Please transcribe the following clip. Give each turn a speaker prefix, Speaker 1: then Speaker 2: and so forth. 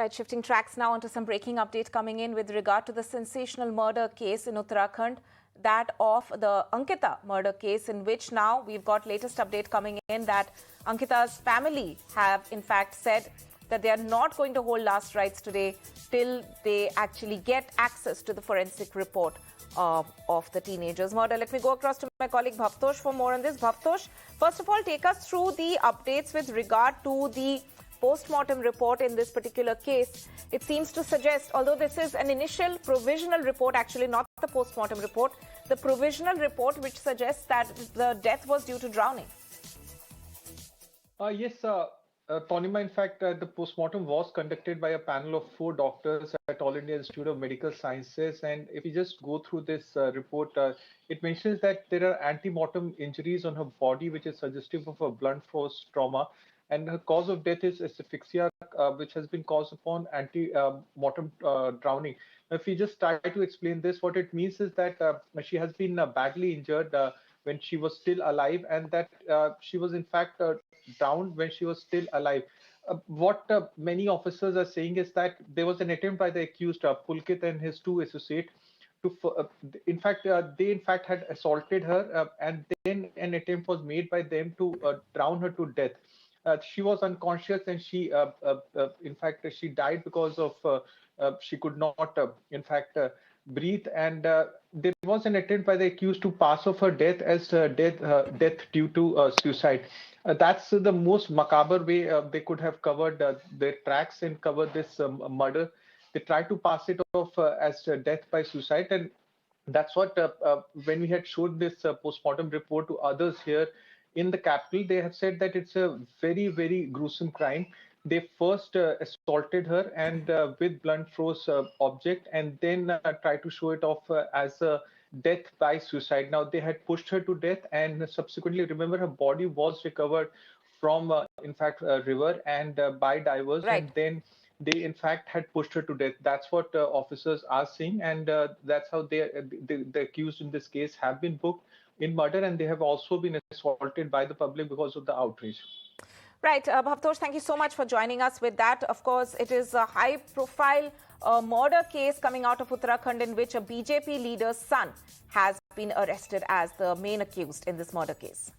Speaker 1: Right, shifting tracks now onto some breaking update coming in with regard to the sensational murder case in Uttarakhand, that of the Ankita murder case, in which now we've got latest update coming in that Ankita's family have in fact said that they are not going to hold last rites today till they actually get access to the forensic report of the teenager's murder. Let me go across to my colleague Bhavtosh for more on this. Bhavtosh, first of all, take us through the updates with regard to the postmortem report in this particular case. It seems to suggest, although this is an initial provisional report, actually not the postmortem report, the provisional report which suggests that the death was due to drowning.
Speaker 2: Yes, Tanima, in fact, the postmortem was conducted by a panel of 4 doctors at All India Institute of Medical Sciences. And if you just go through this report, it mentions that there are ante-mortem injuries on her body, which is suggestive of a blunt force trauma. And her cause of death is asphyxia, which has been caused upon ante-mortem drowning. If we just try to explain this, what it means is that she has been badly injured when she was still alive, and that she was in fact drowned when she was still alive. What many officers are saying is that there was an attempt by the accused, Pulkit and his 2 associates, to, they in fact had assaulted her, and then an attempt was made by them to drown her to death. She was unconscious, and she, in fact, she died because of she could not, breathe. And there was an attempt by the accused to pass off her death as death due to suicide. That's the most macabre way they could have covered their tracks and covered this murder. They tried to pass it off as death by suicide, and that's what when we had showed this postmortem report to others here in the capital, they have said that it's a very, very gruesome crime. They first assaulted her and with blunt force object, and then tried to show it off as a death by suicide. Now, they had pushed her to death, and subsequently, remember, her body was recovered from, a river and by divers,
Speaker 1: Right.
Speaker 2: and then they in fact had pushed her to death. That's what officers are saying, and that's how the accused in this case have been booked in murder, and they have also been assaulted by the public because of the outrage.
Speaker 1: Right, Bhavtosh, thank you so much for joining us with that. Of course, it is a high-profile murder case coming out of Uttarakhand in which a BJP leader's son has been arrested as the main accused in this murder case.